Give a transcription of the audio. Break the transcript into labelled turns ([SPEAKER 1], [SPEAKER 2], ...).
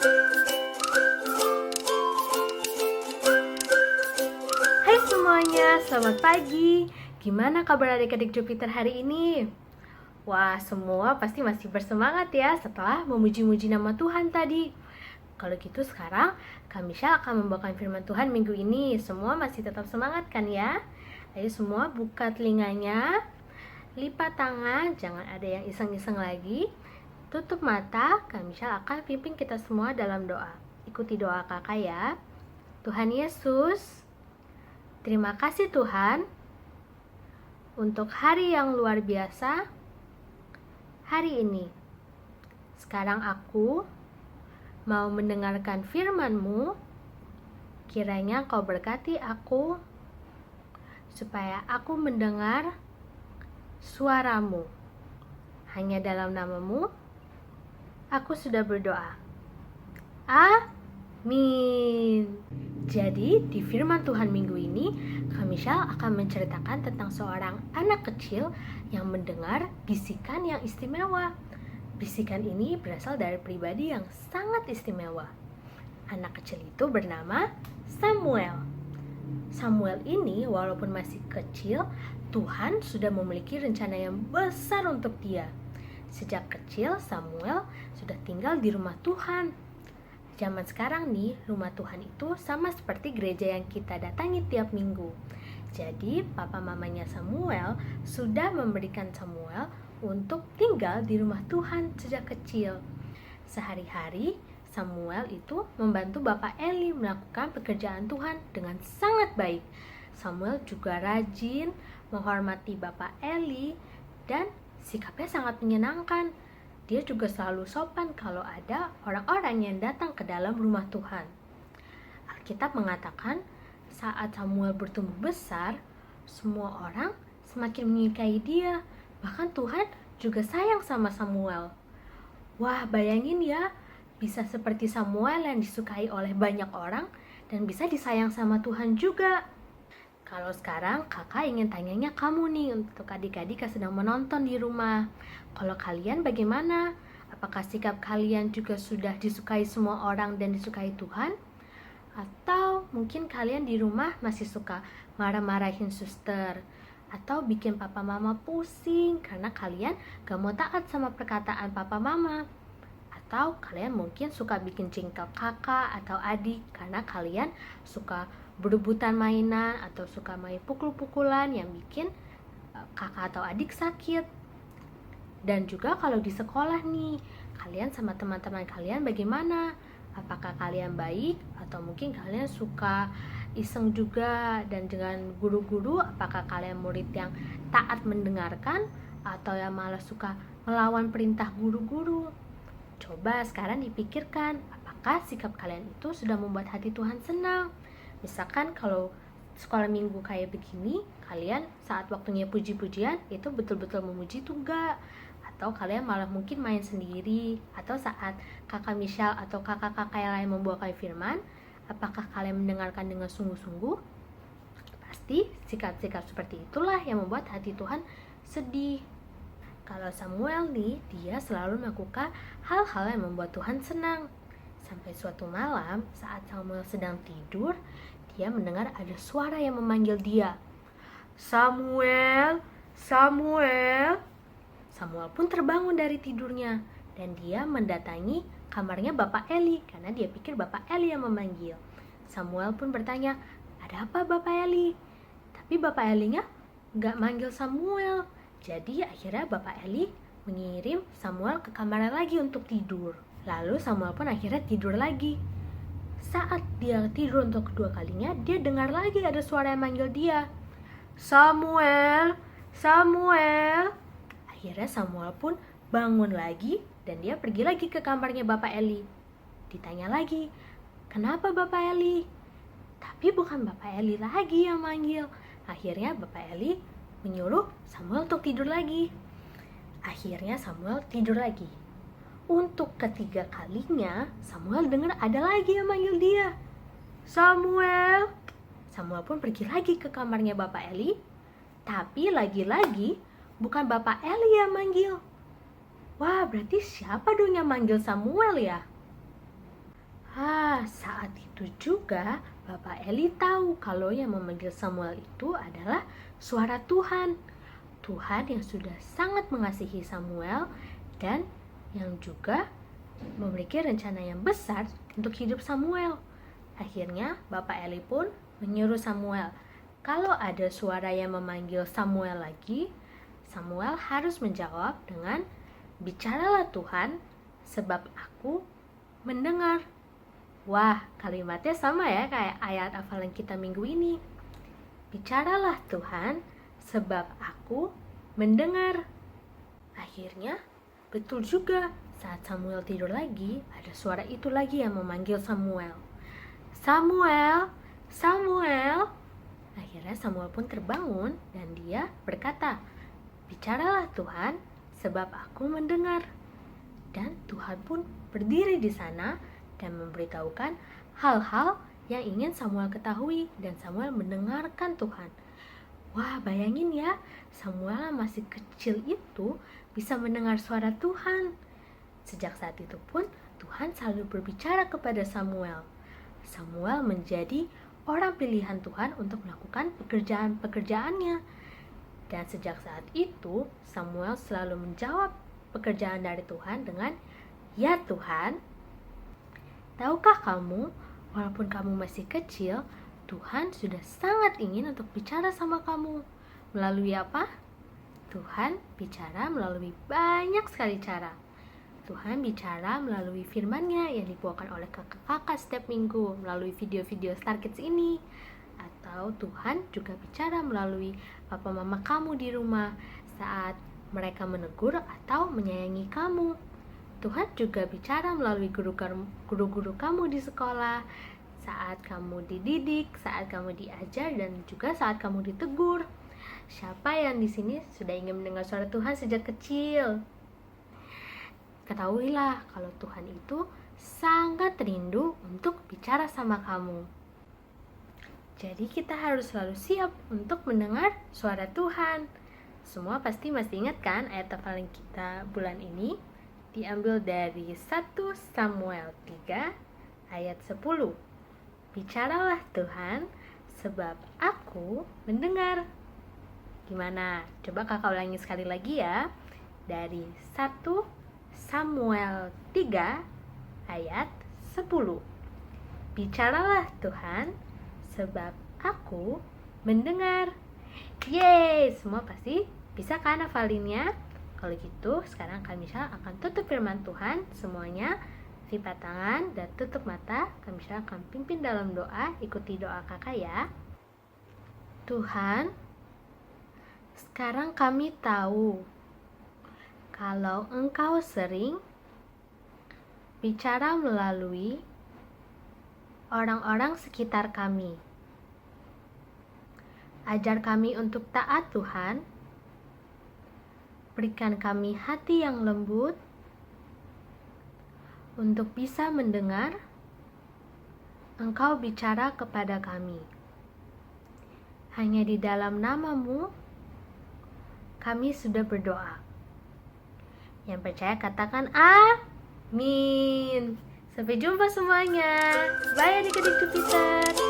[SPEAKER 1] Hai semuanya, selamat pagi. Gimana kabar adik-adik Jupiter hari ini? Wah, semua pasti masih bersemangat ya setelah memuji-muji nama Tuhan tadi. Kalau gitu sekarang Kak Misha akan membawakan firman Tuhan minggu ini. Semua masih tetap semangat kan ya? Ayo semua buka telinganya, lipat tangan, jangan ada yang iseng-iseng lagi. Tutup mata, Kak Misha akan pimpin kita semua dalam doa. Ikuti doa kakak ya. Tuhan Yesus, terima kasih Tuhan untuk hari yang luar biasa hari ini. Sekarang aku mau mendengarkan firman-Mu. Kiranya Kau berkati aku supaya aku mendengar suara-Mu. Hanya dalam nama-Mu aku sudah berdoa. Amin. Jadi di firman Tuhan minggu ini, Kak Misha akan menceritakan tentang seorang anak kecil yang mendengar bisikan yang istimewa. Bisikan ini berasal dari pribadi yang sangat istimewa. Anak kecil itu bernama Samuel. Samuel ini walaupun masih kecil, Tuhan sudah memiliki rencana yang besar untuk dia. Sejak kecil, Samuel sudah tinggal di rumah Tuhan. Zaman sekarang nih, rumah Tuhan itu sama seperti gereja yang kita datangi tiap minggu. Jadi, papa mamanya Samuel sudah memberikan Samuel untuk tinggal di rumah Tuhan sejak kecil. Sehari-hari, Samuel itu membantu Bapak Eli melakukan pekerjaan Tuhan dengan sangat baik. Samuel juga rajin menghormati Bapak Eli dan sikapnya sangat menyenangkan. Dia juga selalu sopan kalau ada orang-orang yang datang ke dalam rumah Tuhan. Alkitab mengatakan, saat Samuel bertumbuh besar, semua orang semakin menyukai dia. Bahkan Tuhan juga sayang sama Samuel. Wah, bayangin ya, bisa seperti Samuel yang disukai oleh banyak orang dan bisa disayang sama Tuhan juga. Kalau sekarang kakak ingin tanyanya kamu nih untuk adik-adik yang sedang menonton di rumah. Kalau kalian bagaimana? Apakah sikap kalian juga sudah disukai semua orang dan disukai Tuhan? Atau mungkin kalian di rumah masih suka marah-marahin suster? Atau bikin papa mama pusing karena kalian gak mau taat sama perkataan papa mama? Atau kalian mungkin suka bikin jengkel kakak atau adik karena kalian suka berebutan mainan atau suka main pukul-pukulan yang bikin kakak atau adik sakit. Dan juga kalau di sekolah nih, kalian sama teman-teman kalian bagaimana? Apakah kalian baik atau mungkin kalian suka iseng juga? Dan dengan guru-guru, apakah kalian murid yang taat mendengarkan atau yang malah suka melawan perintah guru-guru? Coba sekarang dipikirkan, apakah sikap kalian itu sudah membuat hati Tuhan senang? Misalkan kalau sekolah minggu kayak begini, kalian saat waktunya puji-pujian itu betul-betul memuji tuh enggak? Atau kalian malah mungkin main sendiri? Atau saat kakak Michelle atau kakak-kakak yang lain membawakan firman, apakah kalian mendengarkan dengan sungguh-sungguh? Pasti sikap-sikap seperti itulah yang membuat hati Tuhan sedih. Kalau Samuel nih, dia selalu melakukan hal-hal yang membuat Tuhan senang. Sampai suatu malam, saat Samuel sedang tidur, dia mendengar ada suara yang memanggil dia. Samuel, Samuel. Samuel pun terbangun dari tidurnya dan dia mendatangi kamarnya Bapak Eli karena dia pikir Bapak Eli yang memanggil. Samuel pun bertanya, ada apa Bapak Eli? Tapi Bapak Elinya gak manggil Samuel. Jadi akhirnya Bapak Eli mengirim Samuel ke kamarnya lagi untuk tidur. Lalu Samuel pun akhirnya tidur lagi. Saat dia tidur untuk kedua kalinya, dia dengar lagi ada suara yang manggil dia. Samuel, Samuel. Akhirnya Samuel pun bangun lagi dan dia pergi lagi ke kamarnya Bapak Eli. Ditanya lagi, kenapa Bapak Eli? Tapi bukan Bapak Eli lagi yang manggil. Akhirnya Bapak Eli menyuruh Samuel untuk tidur lagi. Akhirnya Samuel tidur lagi. Untuk ketiga kalinya, Samuel dengar ada lagi yang manggil dia. Samuel. Samuel pun pergi lagi ke kamarnya Bapak Eli. Tapi lagi-lagi bukan Bapak Eli yang manggil. Wah, berarti siapa dong yang manggil Samuel ya? saat itu juga Bapak Eli tahu kalau yang memanggil Samuel itu adalah suara Tuhan. Tuhan yang sudah sangat mengasihi Samuel dan yang juga memiliki rencana yang besar untuk hidup Samuel. Akhirnya Bapak Eli pun menyuruh Samuel, kalau ada suara yang memanggil Samuel lagi, Samuel harus menjawab dengan, "Bicaralah Tuhan, sebab aku mendengar." Wah, kalimatnya sama ya kayak ayat hafalan kita minggu ini. Bicaralah Tuhan, sebab aku mendengar. Akhirnya, betul juga, saat Samuel tidur lagi, ada suara itu lagi yang memanggil Samuel. Samuel, Samuel. Akhirnya Samuel pun terbangun dan dia berkata, "Bicaralah Tuhan, sebab aku mendengar." Dan Tuhan pun berdiri di sana dan memberitahukan hal-hal yang ingin Samuel ketahui, dan Samuel mendengarkan Tuhan. Wah, bayangin ya, Samuel masih kecil itu bisa mendengar suara Tuhan. Sejak saat itu pun Tuhan selalu berbicara kepada Samuel. Samuel menjadi orang pilihan Tuhan untuk melakukan pekerjaan-pekerjaannya. Dan sejak saat itu, Samuel selalu menjawab pekerjaan dari Tuhan dengan, "Ya Tuhan." Tahukah kamu, walaupun kamu masih kecil, Tuhan sudah sangat ingin untuk bicara sama kamu. Melalui apa? Tuhan bicara melalui banyak sekali cara. Tuhan bicara melalui firman-Nya yang dibawakan oleh kakak-kakak setiap minggu, melalui video-video Star Kids ini. Atau Tuhan juga bicara melalui papa mama kamu di rumah saat mereka menegur atau menyayangi kamu. Tuhan juga bicara melalui guru-guru kamu di sekolah, saat kamu dididik, saat kamu diajar, dan juga saat kamu ditegur. Siapa yang di sini sudah ingin mendengar suara Tuhan sejak kecil? Ketahuilah kalau Tuhan itu sangat rindu untuk bicara sama kamu. Jadi kita harus selalu siap untuk mendengar suara Tuhan. Semua pasti masih ingat kan ayat hafalan kita bulan ini? Diambil dari 1 Samuel 3 ayat 10. Bicaralah Tuhan, sebab aku mendengar. Gimana? Coba kakak ulangi sekali lagi ya. Dari 1 Samuel 3 ayat 10. Bicaralah Tuhan, sebab aku mendengar. Yeay, semua pasti bisa kan hafalinnya? Kalau gitu, sekarang Kak Michelle akan tutup firman Tuhan semuanya. Lipat tangan dan tutup mata. Kak Michelle akan pimpin dalam doa. Ikuti doa kakak ya. Tuhan, sekarang kami tahu kalau Engkau sering bicara melalui orang-orang sekitar kami. Ajar kami untuk taat Tuhan. Berikan kami hati yang lembut untuk bisa mendengar Engkau bicara kepada kami. Hanya di dalam nama-Mu kami sudah berdoa. Yang percaya katakan amin. Sampai jumpa semuanya. Bye adik-adik Jupiter.